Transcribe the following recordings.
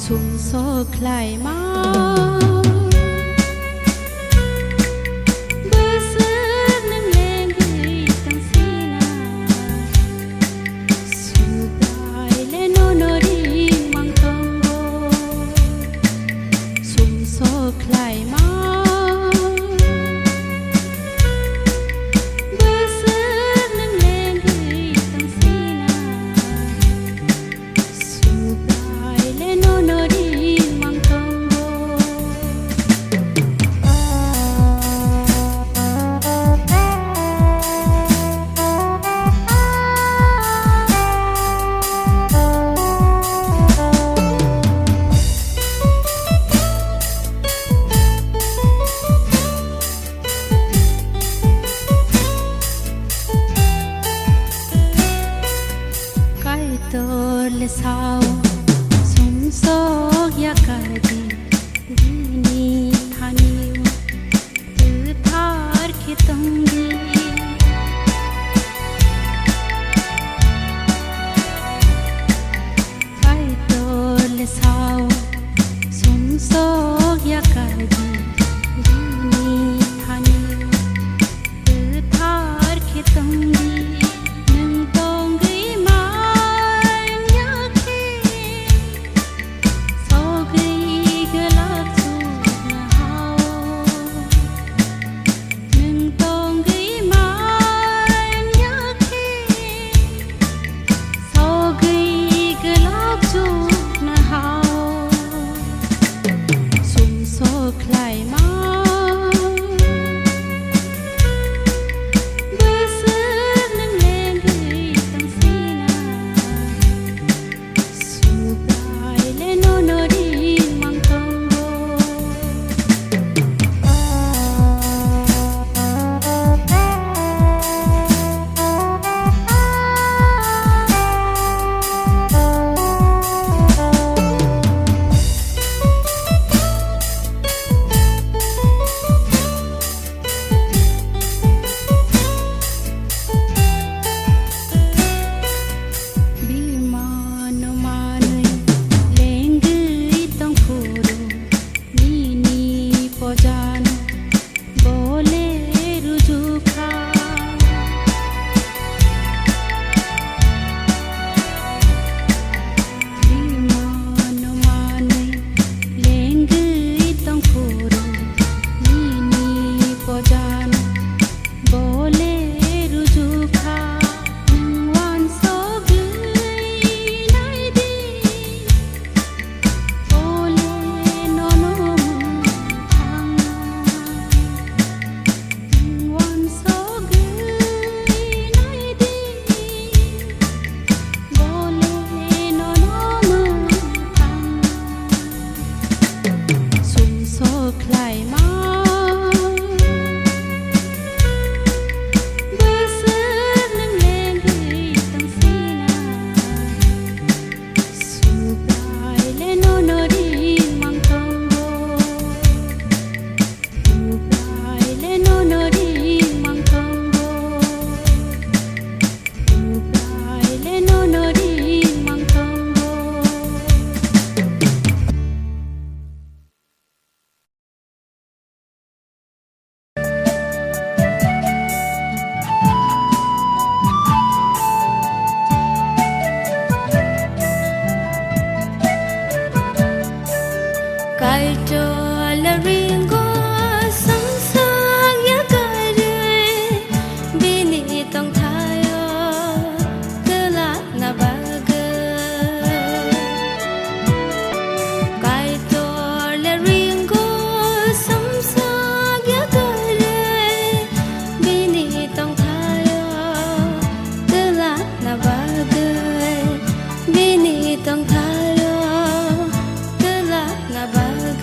สุมโซคลายมาเบื่อเสือนึงเลงเฮ้ยตั้งสีนาสุดายและโนโนดีมังตงโบสุมโซคลายมาเบื่อเสือนึงเลงเฮ้ยตั้งสีนาสุดายและโนโนดีle sao sum so ya kardi dini thani tu thar ke tumgi kai to le sao sum so ya kardi dini thani tu thar ke tumgi Nung tong tong thalo tela na baga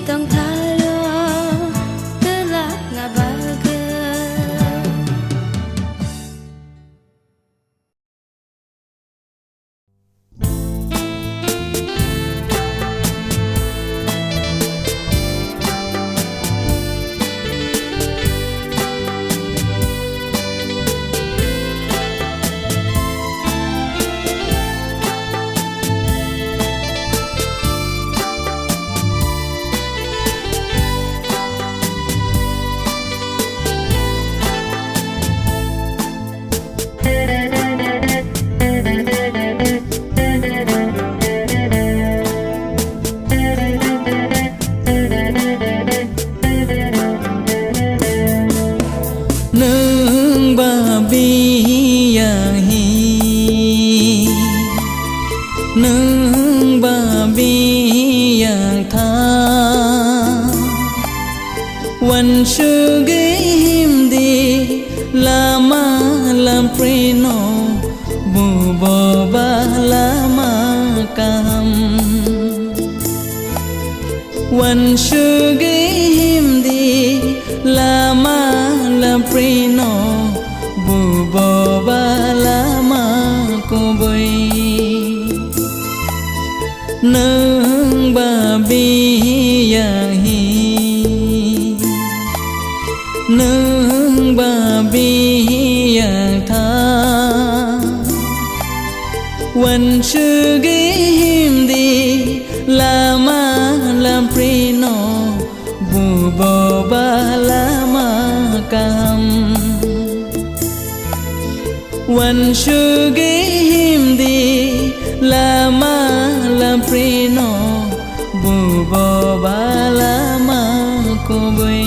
tong thalo telak ngabaga. nâng ba bi yang tha wan sư ghế him đi lama lam prino bu bo ba lama cam wan sư ghế him đi lama lam prino bu bo ba lama cô bơi nâng ba bi ya hi nâng ba bi ya tha wan sư ghế him đi lama lam prino bu bo ba lama cam wan sư ghế him đi lama lam prino bu bo ba lama cô bơi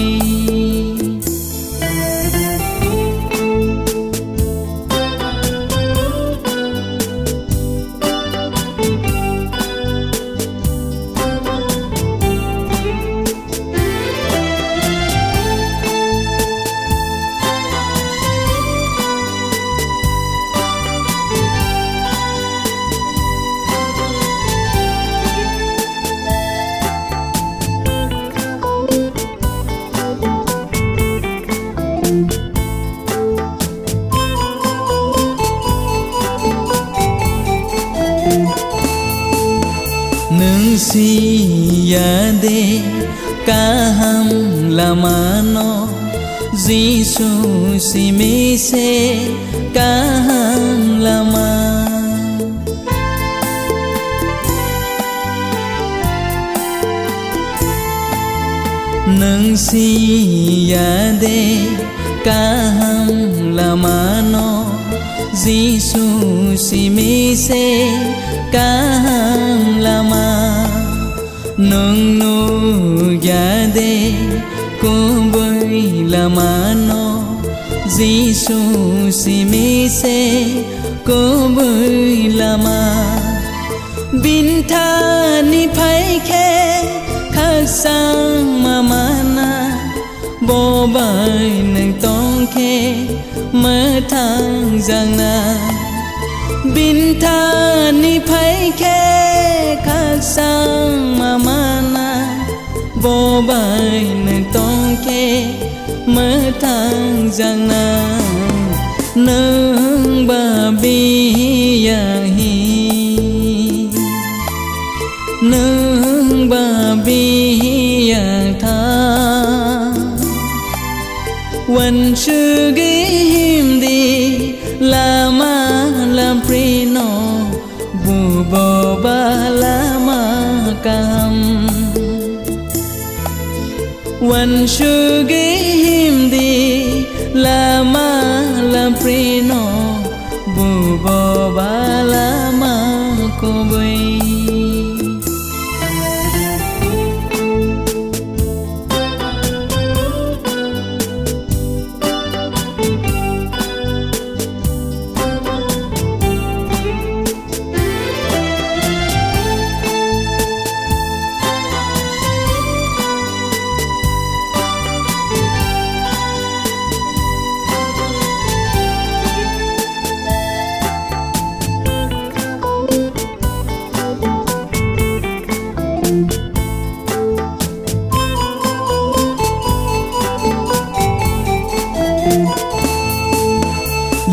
nâng si ya de ca ham lama no Giêsu si me se ca ham lama nâng si ya de ca ham lama no Giêsu si me se ca ham lama nâng no ya de cô bơi lama no Giêsu si me se cô bơi lama bin tha ni phai khe khắc sang mana bo bai nang tong khe mơ thang giang na bin tha ni phai khe khắc sang mana bo bai nang tong khe mơ thang giang na nâng ba bi ya hi nâng ba bi ya tha wan sư ghế him đi lama lam prino bu bo ba lama cam wan sư ghế him đi lama lam prino bu bo ba lama cô bơi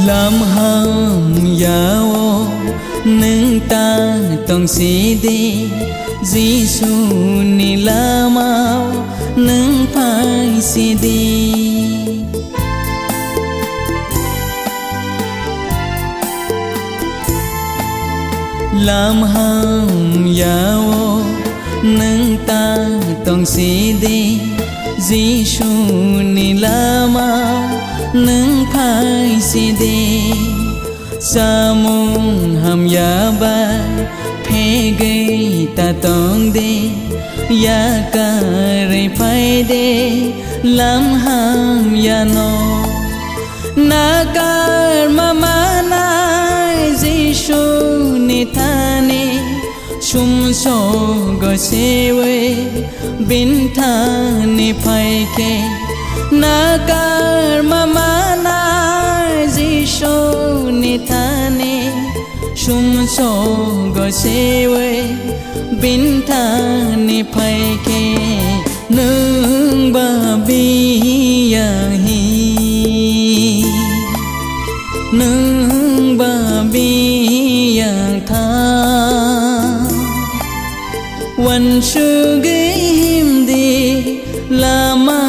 Lam ham yao nâng ta tông si đi Giêsu ni lamao nâng phai si đi Lam ham yao nâng ta tông si đi Giêsu ni lamao nâng phai si đi sa mong ham ya ba phê gây ta tông đi ya ca re phai đi lam ham ya no na kar mama na Giêsu ni thani sum so go se we bin thani phai ke na kar mama na Giêsu ni thani sum so go se we bin thani phai ke nương ba bi ya hi nương ba bi ya tha wan sư ghim đi lama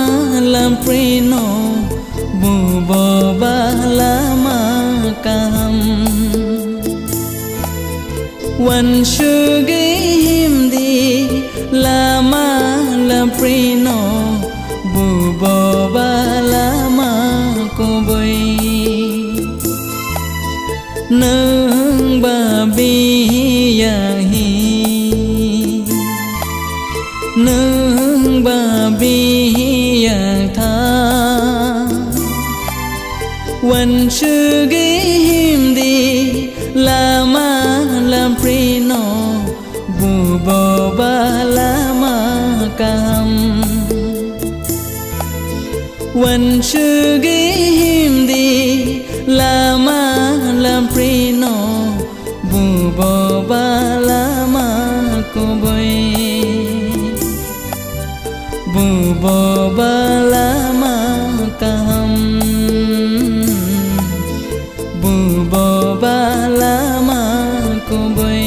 lam prino bu bo ba lama cam wan sư ghim đi lama lam prino bu bo ba lama cô bơi nâng ba bi ya hi nâng ba bi ya tha wan sư ghim đi lama lam prino bu bo ba lama cam wan sư ghim đi lama lam prino bu bo ba lama cô bơi bu bo ba lama cam bu bo ba lama cô bơi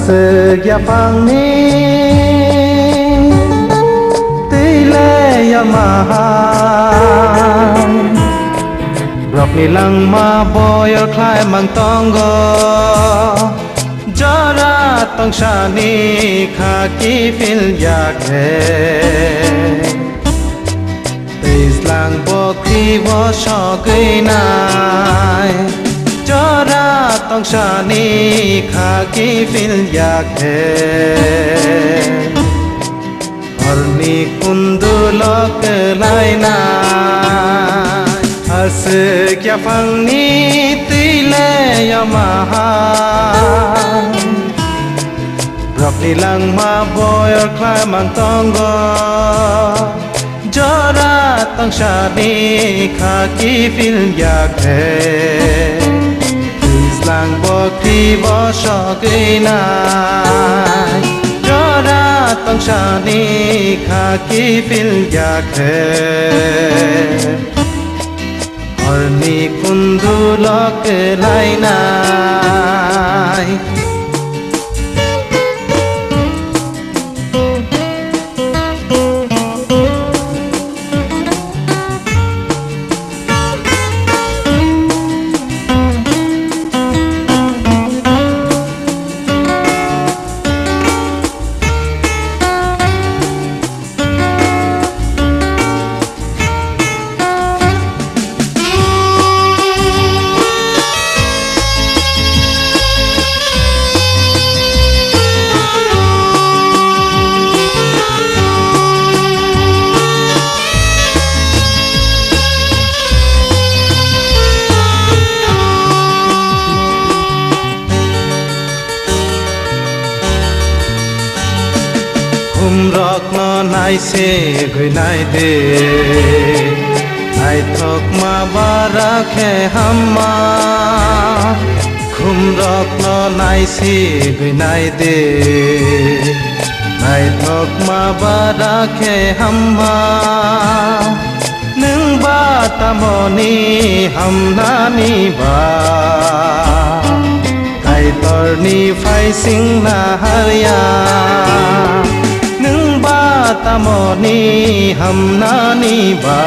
สึกอย่าฟังนี้ตีเลอย่ามาหารอบนี้ลังมาบอยคลายมังต้องก็จาราต้องชานีขากีฟิลอยากเห็นตีสลางบอกที่ว่าชอบกินนายจาราต้องชานีขากีฟิลอยากเห็นHarni kundulok lainai Asik ya fangni tile ya mahan Rap nilang maboy klay mang tonggo Jora tang shani khaki fil yak hai Islang bokti bo shokinaiต้องชานีขากีฟิลอยากเห็นอรนีคุณดูลอกไลนายรอกนอนไอเสกไนเดไอทอกมาบาราแค่ฮัมมาคุมรอกนอนไอเสกไนเดไอทอกมาบาราแค่ฮัมมาหนึ่งบาตามอนีฮัมนานีบาไอตอร์นีไฟสิงนาฮาริยาตามอนีฮัมนานีบา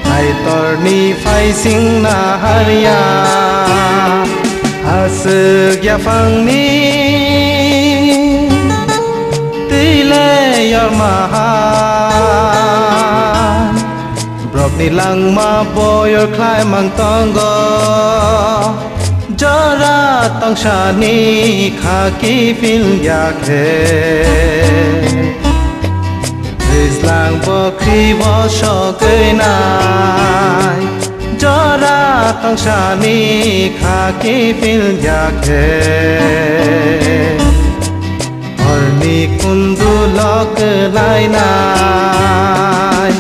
ไอตอร์นีไฟสิงนาฮาริยาอาสึกอย่าฟังนี้ตีเลยอร์มาฮานบรอกนี่ลังมาบอยคลายมังต้องก็จาราต้องชานีขากีฟิลอยากเห็นอิสลางบอกที่ว่าชอบกินนายจาราต้องชานีขากีฟิลอยากเห็นอรนีคุณดูลอกไลนาย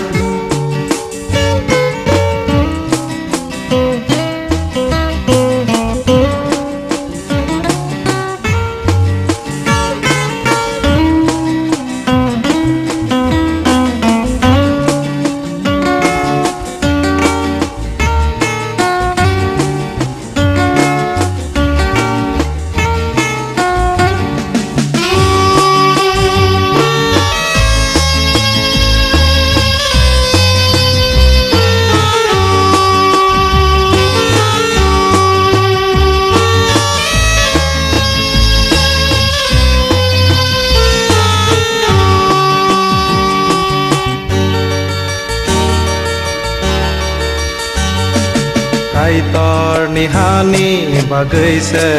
Ni hani bagai se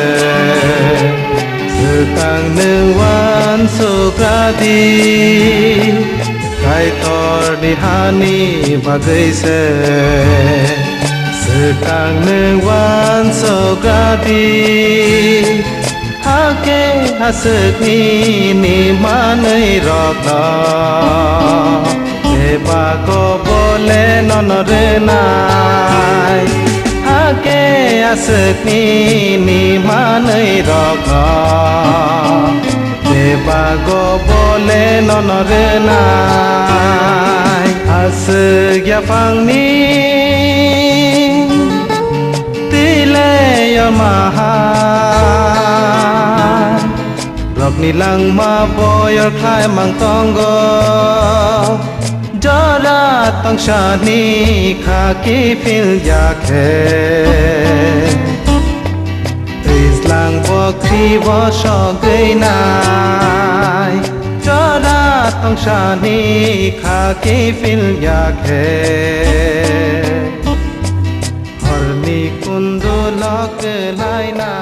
Sekang newan sokradi Kai tor ni hani bagai se Sekang newan sokradi Hake hasek ni manai rokna Beba ko bole nonore nai Hake asik ni manai rokna Beba go bole nonore nai Asik ya fang ni Tile ya maha ni lang ma boyor khai mang tong go jara tang sha ni kha ki fil ya khe lang bo khi bo so gei nai jara tang sha ni kha ki fil ya khe har ni kundu lok lai na